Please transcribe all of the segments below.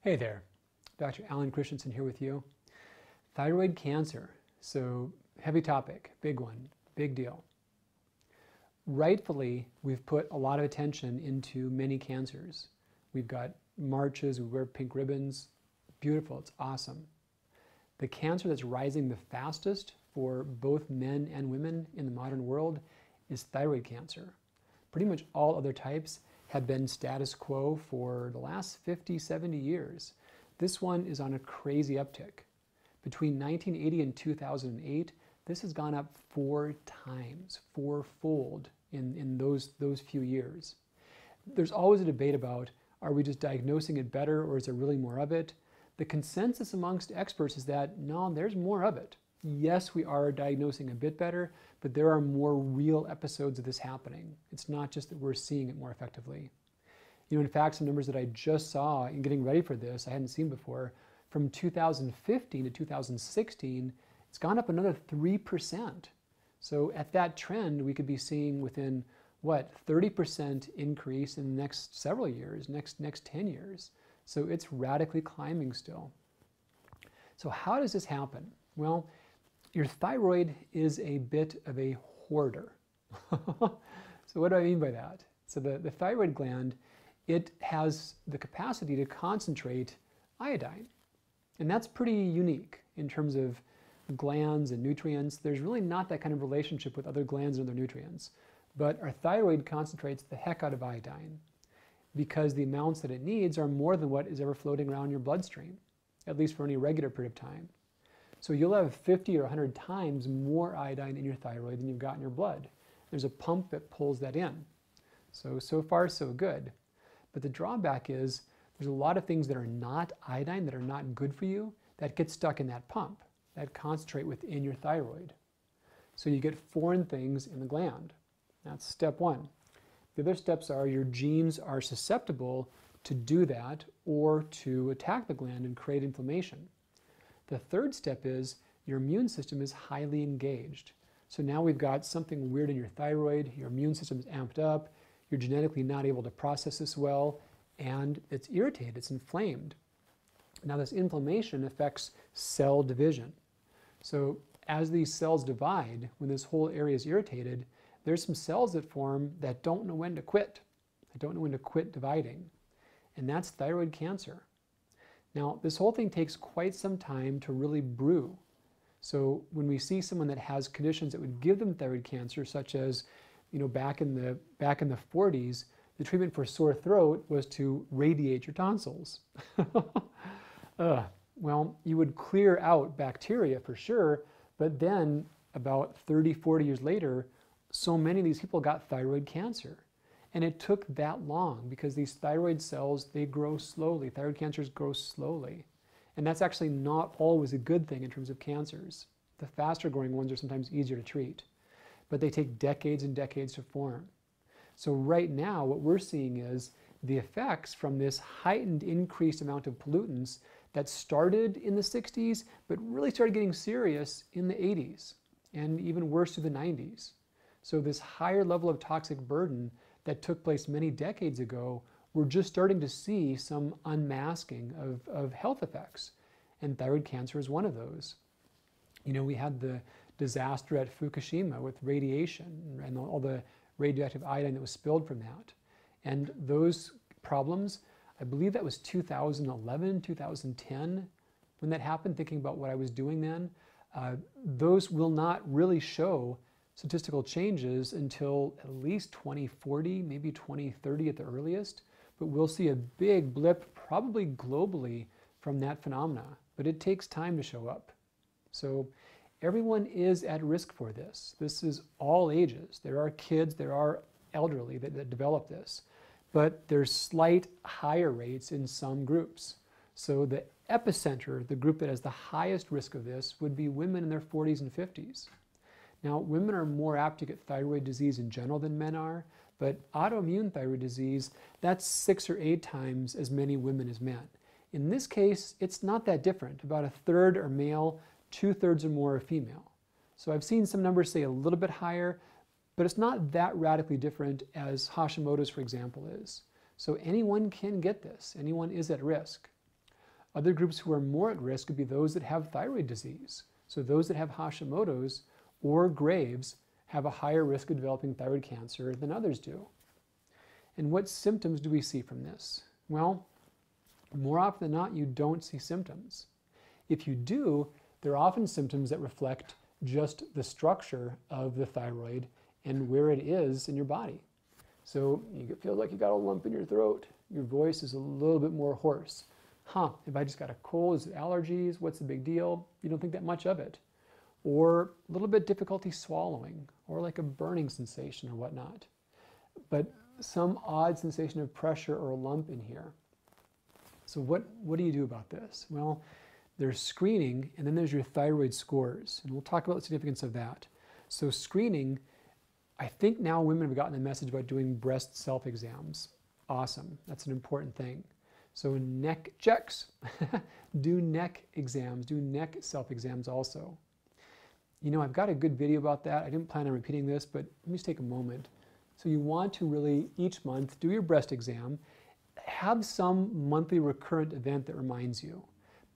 Hey there, Dr. Alan Christianson here with you. Thyroid cancer, so heavy topic, big one, big deal. Rightfully, we've put a lot of attention into many cancers. We've got marches, we wear pink ribbons, beautiful, it's awesome. The cancer that's rising the fastest for both men and women in the modern world is thyroid cancer. Pretty much all other types have been status quo for the last 50, 70 years. This one is on a crazy uptick. Between 1980 and 2008, this has gone up 4 times, fourfold in those few years. There's always a debate about, are we just diagnosing it better or is there really more of it? The consensus amongst experts is that, no, there's more of it. Yes, we are diagnosing a bit better, but there are more real episodes of this happening. It's not just that we're seeing it more effectively. You know, in fact, some numbers that I just saw in getting ready for this, I hadn't seen before, from 2015 to 2016, it's gone up another 3%. So at that trend, we could be seeing within, what, 30% increase in the next several years, next 10 years. So it's radically climbing still. So how does this happen? Well, your thyroid is a bit of a hoarder. So what do I mean by that? So the thyroid gland, it has the capacity to concentrate iodine. And that's pretty unique in terms of glands and nutrients. There's really not that kind of relationship with other glands and other nutrients. But our thyroid concentrates the heck out of iodine because the amounts that it needs are more than what is ever floating around your bloodstream, at least for any regular period of time. So you'll have 50 or 100 times more iodine in your thyroid than you've got in your blood. There's a pump that pulls that in. So far, so good. But the drawback is there's a lot of things that are not iodine, that are not good for you, that get stuck in that pump, that concentrate within your thyroid. So you get foreign things in the gland. That's step one. The other steps are your genes are susceptible to do that or to attack the gland and create inflammation. The third step is your immune system is highly engaged. So now we've got something weird in your thyroid, your immune system is amped up, you're genetically not able to process this well, and it's irritated, it's inflamed. Now this inflammation affects cell division. So as these cells divide, when this whole area is irritated, there's some cells that form that don't know when to quit. They don't know when to quit dividing. And that's thyroid cancer. Now, this whole thing takes quite some time to really brew. So when we see someone that has conditions that would give them thyroid cancer, such as, you know, back in the 40s, the treatment for sore throat was to radiate your tonsils. Well, you would clear out bacteria for sure, but then about 30, 40 years later, so many of these people got thyroid cancer. And it took that long because these thyroid cells, they grow slowly. Thyroid cancers grow slowly. And that's actually not always a good thing in terms of cancers. The faster growing ones are sometimes easier to treat, but they take decades and decades to form. So right now, what we're seeing is the effects from this heightened increased amount of pollutants that started in the 60s, but really started getting serious in the 80s and even worse through the 90s. So this higher level of toxic burden that took place many decades ago, we're just starting to see some unmasking of health effects. And thyroid cancer is one of those. You know, we had the disaster at Fukushima with radiation and all the radioactive iodine that was spilled from that. And those problems, I believe that was 2011, 2010 when that happened, thinking about what I was doing then. Those will not really show statistical changes until at least 2040, maybe 2030 at the earliest. But we'll see a big blip, probably globally, from that phenomena. But it takes time to show up. So everyone is at risk for this. This is all ages. There are kids, there are elderly that develop this. But there's slight higher rates in some groups. So the epicenter, the group that has the highest risk of this, would be women in their 40s and 50s. Now, women are more apt to get thyroid disease in general than men are, but autoimmune thyroid disease, that's 6 or 8 times as many women as men. In this case, it's not that different. About 1/3 are male, 2/3 or more are female. So I've seen some numbers say a little bit higher, but it's not that radically different as Hashimoto's, for example, is. So anyone can get this. Anyone is at risk. Other groups who are more at risk would be those that have thyroid disease. So those that have Hashimoto's or Graves have a higher risk of developing thyroid cancer than others do. And what symptoms do we see from this? Well, more often than not, you don't see symptoms. If you do, they're often symptoms that reflect just the structure of the thyroid and where it is in your body. So you feel like you got a lump in your throat. Your voice is a little bit more hoarse. Have I just got a cold? Is it allergies? What's the big deal? You don't think that much of it. Or a little bit difficulty swallowing, or like a burning sensation or whatnot. But some odd sensation of pressure or a lump in here. So what do you do about this? Well, there's screening, and then there's your thyroid scores. And we'll talk about the significance of that. So screening, I think now women have gotten the message about doing breast self-exams. Awesome. That's an important thing. So neck checks. Do neck exams. Do neck self-exams also. You know, I've got a good video about that. I didn't plan on repeating this, but let me just take a moment. So you want to really, each month, do your breast exam. Have some monthly recurrent event that reminds you.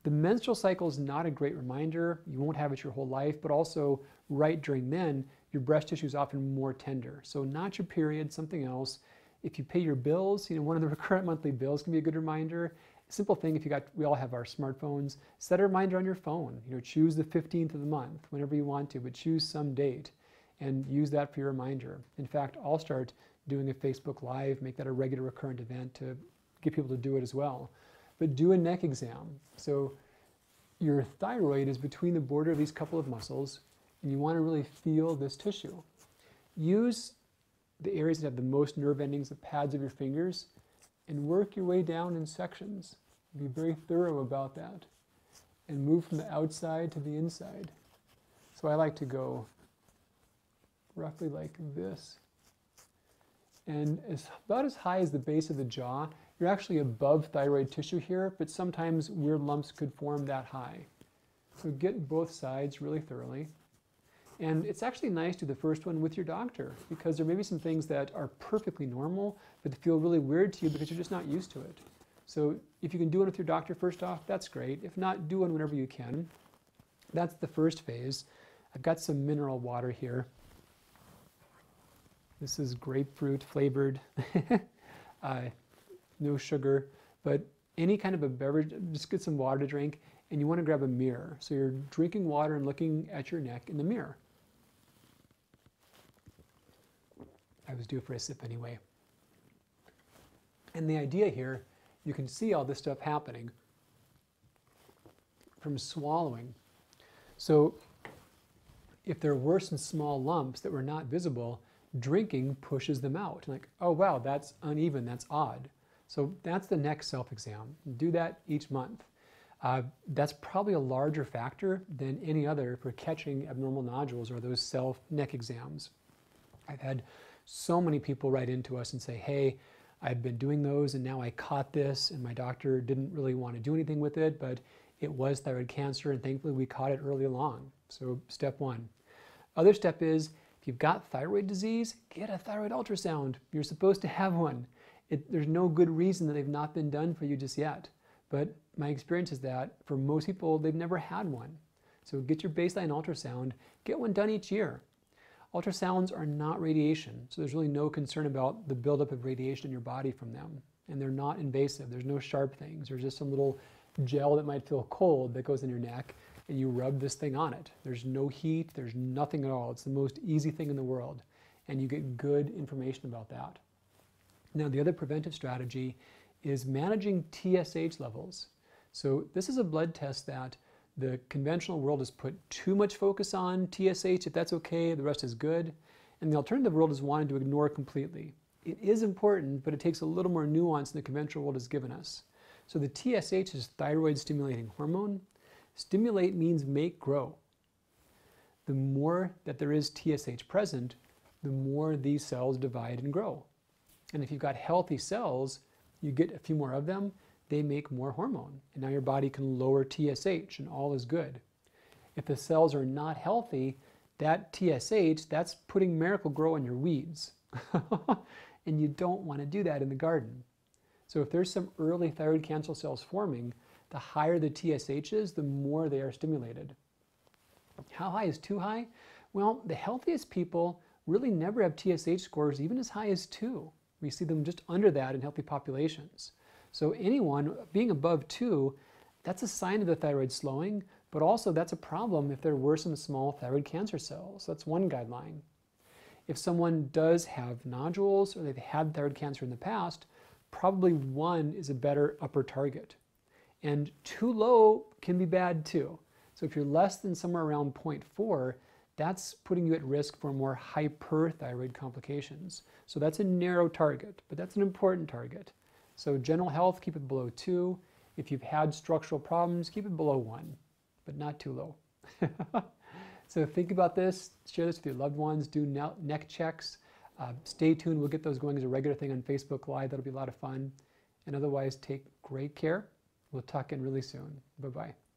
The menstrual cycle is not a great reminder. You won't have it your whole life, but also right during then, your breast tissue is often more tender. So not your period, something else. If you pay your bills, you know, one of the recurrent monthly bills can be a good reminder. A simple thing, we all have our smartphones, set a reminder on your phone. You know, choose the 15th of the month, whenever you want to, but choose some date and use that for your reminder. In fact, I'll start doing a Facebook Live, make that a regular recurrent event to get people to do it as well. But do a neck exam. So your thyroid is between the border of these couple of muscles, and you want to really feel this tissue. Use the areas that have the most nerve endings, the pads of your fingers, and work your way down in sections. Be very thorough about that. And move from the outside to the inside. So I like to go roughly like this. And about as high as the base of the jaw. You're actually above thyroid tissue here, but sometimes weird lumps could form that high. So get both sides really thoroughly. And it's actually nice to do the first one with your doctor, because there may be some things that are perfectly normal, but they feel really weird to you because you're just not used to it. So if you can do it with your doctor first off, that's great. If not, do it whenever you can. That's the first phase. I've got some mineral water here. This is grapefruit flavored, no sugar, but any kind of a beverage, just get some water to drink, and you want to grab a mirror. So you're drinking water and looking at your neck in the mirror. I was due for a sip anyway. And the idea here, you can see all this stuff happening from swallowing. So if there were some small lumps that were not visible, drinking pushes them out. Like, oh wow, that's uneven, that's odd. So that's the neck self-exam. Do that each month. That's probably a larger factor than any other for catching abnormal nodules or those neck exams. I've had so many people write into us and say, hey, I've been doing those and now I caught this and my doctor didn't really want to do anything with it, but it was thyroid cancer and thankfully we caught it early along. So step one. Other step is, if you've got thyroid disease, get a thyroid ultrasound. You're supposed to have one. There's no good reason that they've not been done for you just yet. But my experience is that for most people, they've never had one. So get your baseline ultrasound, get one done each year. Ultrasounds are not radiation, so there's really no concern about the buildup of radiation in your body from them. And they're not invasive. There's no sharp things. There's just some little gel that might feel cold that goes in your neck, and you rub this thing on it. There's no heat. There's nothing at all. It's the most easy thing in the world. And you get good information about that. Now, the other preventive strategy is managing TSH levels. So this is a blood test that the conventional world has put too much focus on. TSH, if that's okay, the rest is good. And the alternative world has wanted to ignore completely. It is important, but it takes a little more nuance than the conventional world has given us. So the TSH is thyroid stimulating hormone. Stimulate means make, grow. The more that there is TSH present, the more these cells divide and grow. And if you've got healthy cells, you get a few more of them, they make more hormone. And now your body can lower TSH and all is good. If the cells are not healthy, that TSH, that's putting Miracle-Gro in your weeds. And you don't want to do that in the garden. So if there's some early thyroid cancer cells forming, the higher the TSH is, the more they are stimulated. How high is too high? Well, the healthiest people really never have TSH scores even as high as 2. We see them just under that in healthy populations. So anyone being above 2, that's a sign of the thyroid slowing, but also that's a problem if there were some small thyroid cancer cells. That's one guideline. If someone does have nodules or they've had thyroid cancer in the past, probably 1 is a better upper target. And too low can be bad too. So if you're less than somewhere around 0.4, that's putting you at risk for more hyperthyroid complications. So that's a narrow target, but that's an important target. So general health, keep it below 2. If you've had structural problems, keep it below 1, but not too low. So think about this, share this with your loved ones, do neck checks. Stay tuned, we'll get those going as a regular thing on Facebook Live. That'll be a lot of fun. And otherwise, take great care. We'll talk in really soon. Bye-bye.